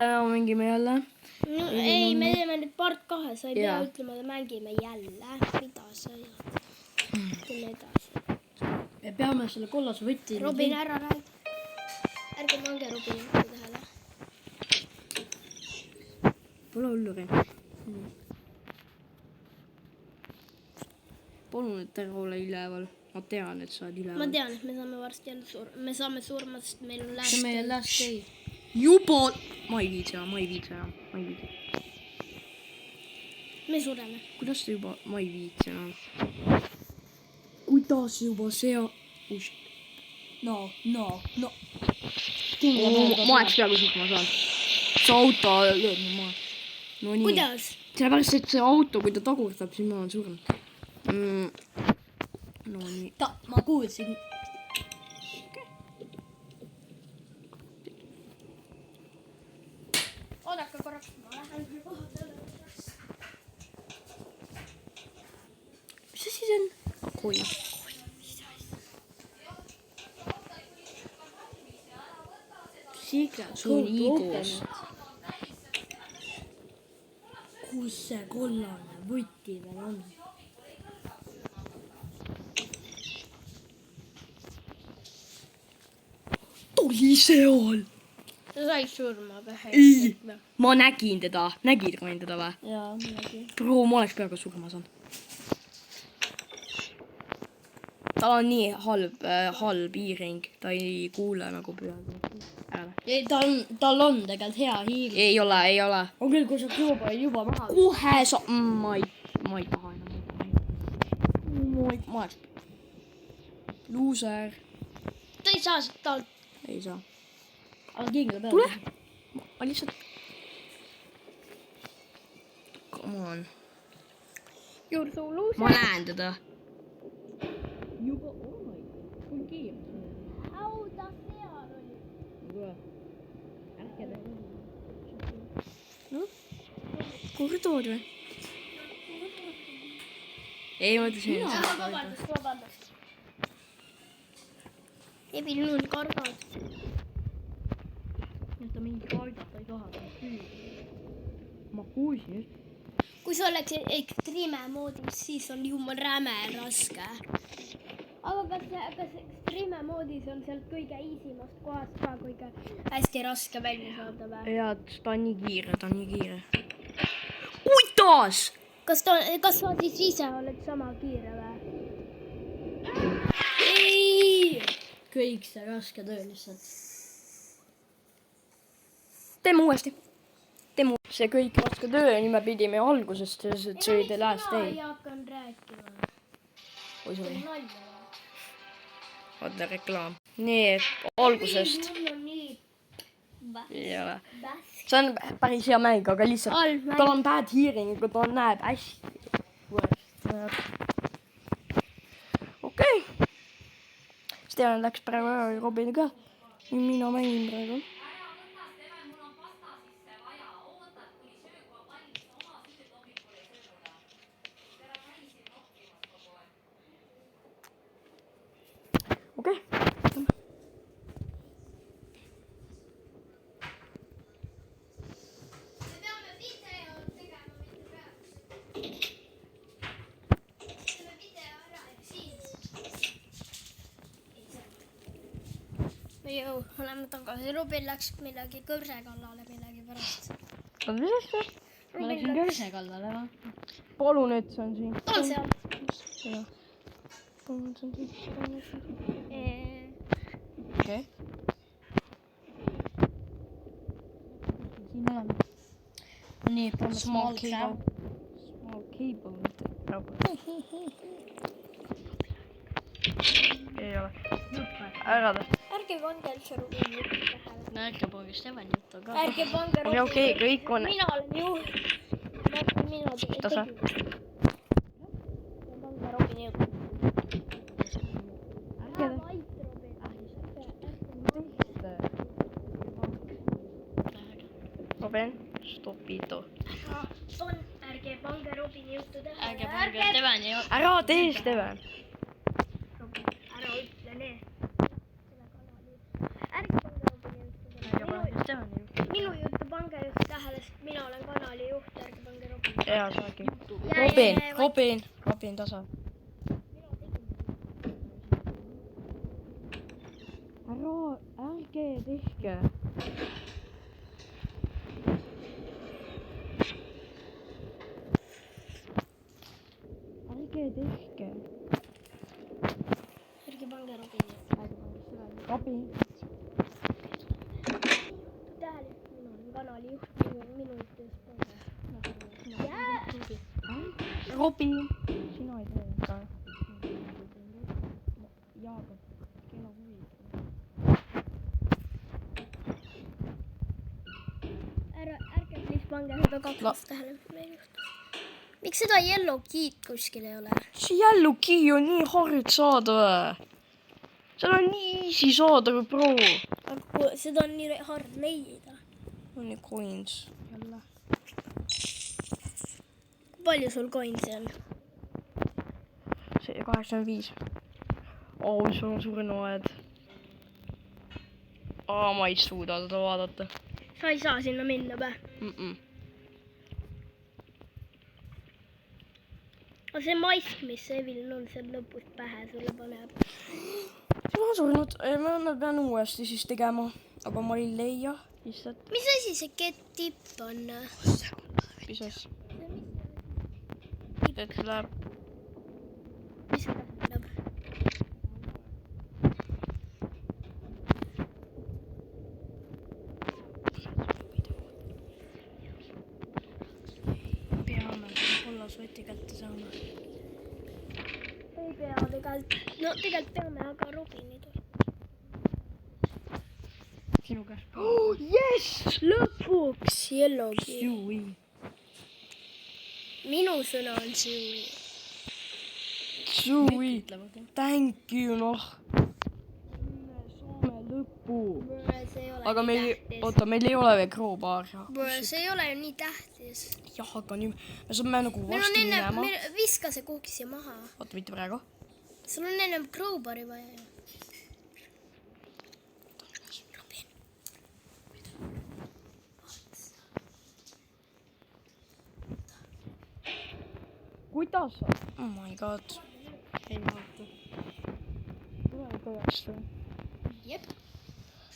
Mängime jälle. No, ei, me teeme nüüd part 2, sa ei pea ütlema, et mängime jälle. Mida sa jääd? Tule edasi. Me peame selle kollase võtti. Robin, ära räägi. Ärge pange Robin tähele. Pole hulluri. Palun, et ära ole üleval. Ma tean, et sa oled üleval. Ma tean, et me saame varsti jälle surma. Me saame surma, sest meil on See meie last day. Juba! Ma ei viitsi. Me sureme. Kuidas ta juba... Ma ei viitsi enam. Kuidas juba see... No. Ma oleks peaaegu surma saanud. See auto lööb mu maha. No nii. Kuidas? Sellepärast, et see auto, kui ta tagurdab, siis ma olen surnud. No nii. Ma kuulsin. Oodake korraks, ma lähen küll koha. Mis see siis on? Koi. See on Igos. Kus see kollane võti veel on? Ta oli seal. Sa said surma pähe. Ei, ma nägin teda. Nägid ka teda või? Jaa, nägin. Bro, ma oleks peaaegu surma saanud. Tal on nii halb hiiring. Ta ei kuule nagu peaaegu. Ei, tal on tegelikult hea hiir. Ei ole. On küll, kui sa juba maha. Kohe sa... Ma ei taha enam. Ma oleks... Loser. Ta ei saa tal. Ei saa. Aga kinga peale. Tule. Ma lihtsalt... Come on. You're so loser. Ma näen teda. Juba... Oh my god. Kui kiirelt. Au, ta seal oli. Kuule. Ärge teha. No? Kuhu tood või? Ei, ma mõtlesin. Vabandust. Ei pidi nüüd kargad. Ta mingi kaidata ei taha. Ma kuulsin just. Kui sa oleks ekstriime moodis, siis on juba räme raske. Aga kas ekstriime moodis on sealt kõige easimast kohast ka kõige hästi raske välja saada või? Jaa, ta on nii kiire. Kuidas? Kas sa siis ise oled sama kiire või? Ei! Kõik see raske töö lihtsalt. Teeme uuesti. See kõik raske töö, nii me pidime algusest, et see oli the last day. Mina ei hakanud rääkima. Oi, see oli. Nalja. Vaata reklaam. Nii, algusest. Mul on nii Ei ole. väsk. See on päris hea mäng, aga lihtsalt Halb mäng. tal on bad hearing, aga ta näeb hästi. Okei. Steven läks praegu ära ja Robin ka. Mina mängin praegu. Okei. Jõu, oleme tagasi. Robin läks millegi kõrse kallale millegi pärast. Mis asja? Ma läksin kõrse kallale või? Palun, et see on siin. Ta on seal. Seda. Palun, et see on siin. Okei. Siin oleme. Nii, Small cable. Ei ole. Ära ta. Ärge pange üldse Robin juttu tähele. No ärge pange Steveni juttu ka. Ärge pange Robin Okei, kõik on... Mina olen juht. Mina tegin. Tasa. Pange Robin juttu. Ärge Vait Robin. Robin, stopito. Ärge pange Robini juttu tähele. Ärge pange Steveni juttu. Ära tee, Steven. Ära ütle nii. Ärge pange Robini juttu tähele. Steveni juttu. Minu juttu pange tähele, sest mina olen kanali juht, ärge pange Robin. Hea saagi. Ja, Robin tasa. Ärge tehke. Ärge tehke. Ärge pange Robini. Robin. Tähele, mina olen kanali juht, minu ütles pange. Robin. Sina ei tee ka. Jaakob, kella huvi. Ärge please pange seda kaklast tähele. Miks seda yellow key'd kuskil ei ole? See yellow key on nii hard saada või? Seda on nii easy saada kui pro. Aga seda on nii hard leida. On nii coins. Jälle. Kui palju sul coins'i on? See 85. Sul on suur noed. Ma ei suuda teda vaadata. Sa ei saa sinna minna pä? Aga see mask, mis Evelin on seal lõpus pähe sulle paneb. See on surnud. Ma pean uuesti siis tegema. Aga ma ei leia lihtsalt. Mis asi see get-tipp on? Pisas. Et läheb. Mis see tähendab? Peame kollasvõti kätte saama. Ei pea tegelikult. No tegelikult peame, aga Robin ei tohi. Sinu käest. Yes! Lõpuks yellowgi. Sui. Minu sõna on Sui. Sui. Thank you, noh. Saame lõpu. See ei ole Aga nii meil, tähtis. oota, meil ei ole veel crowbar. See ei ole ju nii tähtis. Jah, aga nüüd me saame nagu Meil on varsti enne, minema. viska see kuhugi siia maha. Oota, mitte praegu. Sul on ennem crowbari vaja ju. Robin. Kuidas sa? Oh my god. Ei vaata. Tule kõvaks või? Jep.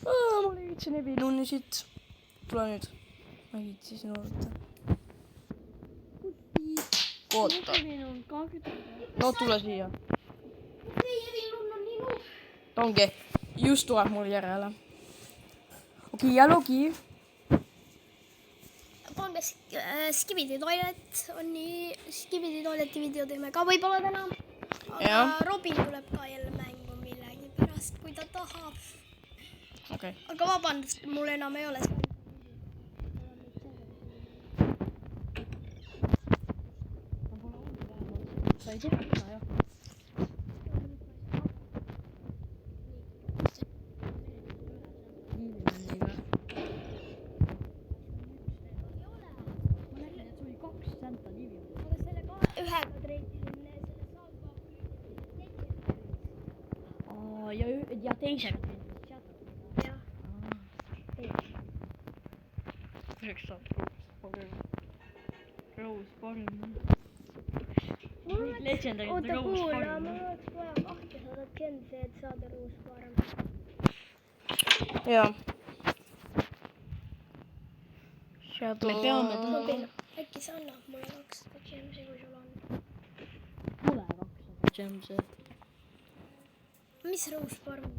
Ma leidsin Eviluni siit. Tule nüüd. Ma ei viitsi sinu võtta. Oota. No tule siia. Evilun on nii nuus. Ta ongi. Just tuleb mul järele. Okei, jälugi. Pange Skibidi Toilet on nii. Skibidi Toileti video teeme ka võib-olla täna. Aga Jah. Robin tuleb ka jälle mängu millegi pärast, kui ta tahab. Okei. Aga vabandust, mul enam ei ole seda. Sa ei tea seda, jah? Aga selle ühega treidisin selle salva. Ja teisega. Jah. Kuidas saab Rose parem? Legendary Oota, Rose kuula, parem. mul oleks vaja 200 gendi, et saada ruusparem. Jaa. Me peame Robin, äkki sa annad mulle 200 gemsi, kui sul on? Mulle 200 gemsi. Mis ruusparem?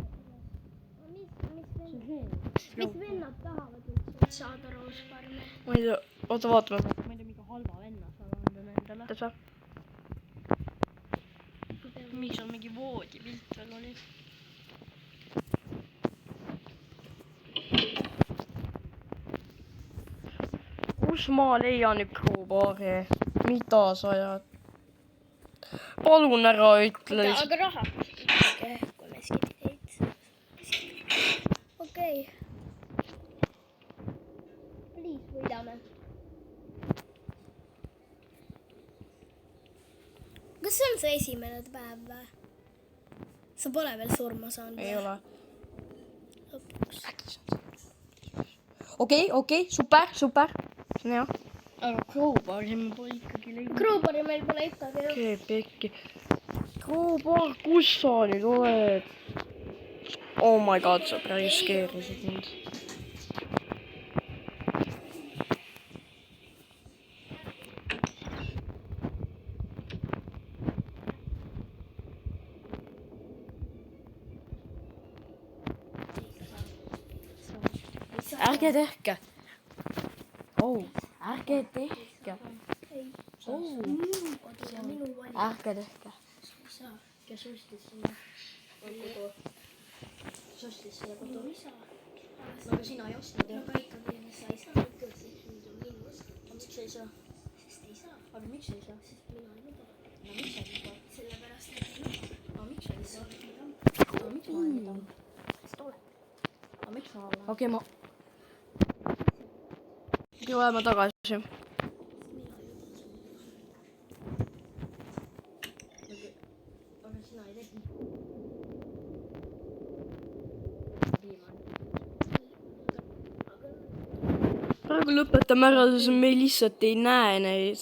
Mis vennad tahavad üldse, et saada ruusparme? Ma ei tea, oota vaatame. Ma ei tea, mingi halva venna saab anda nendele. Täitsa. Miks on mingi voodipilt veel oli? Kus ma leian nüüd crowbari? Mida sa ajad? Palun ära ütle. Aga raha küsige, kui me skibiteid. Okei. Please, võidame. Kas see on see esimene päev või? Sa pole veel surma saanud? Ei ole. Lõpuks. Okei, super. see on hea . aga crowbar'i me pole ikkagi leidnud . Crowbar'i meil pole ikkagi jah . okei , pekki . Crowbar , kus sa nüüd oled ? Oh my god , sa päris keerasid mind . ärge tehke . oh , ärge tehke . oh , minu valik . ärge tehke . kes ostis selle kodu ? kes ostis selle kodu ? isa . no aga sina ei ostnud ju . aga ikkagi sa ei saa ütelda , et nüüd on minu osta . miks sa ei saa ? sest ei saa , aga miks sa ei saa ? sest mina ei luba . no miks sa ei saa ? sellepärast , et ei luba . aga miks sa ei saa ? mida ? aga miks ma olen pidanud ? sest oled . aga miks ma olen ? okei , ma . tuleme tagasi . aga sina ei teinud . praegu lõpetame ära , sest me lihtsalt ei näe neid .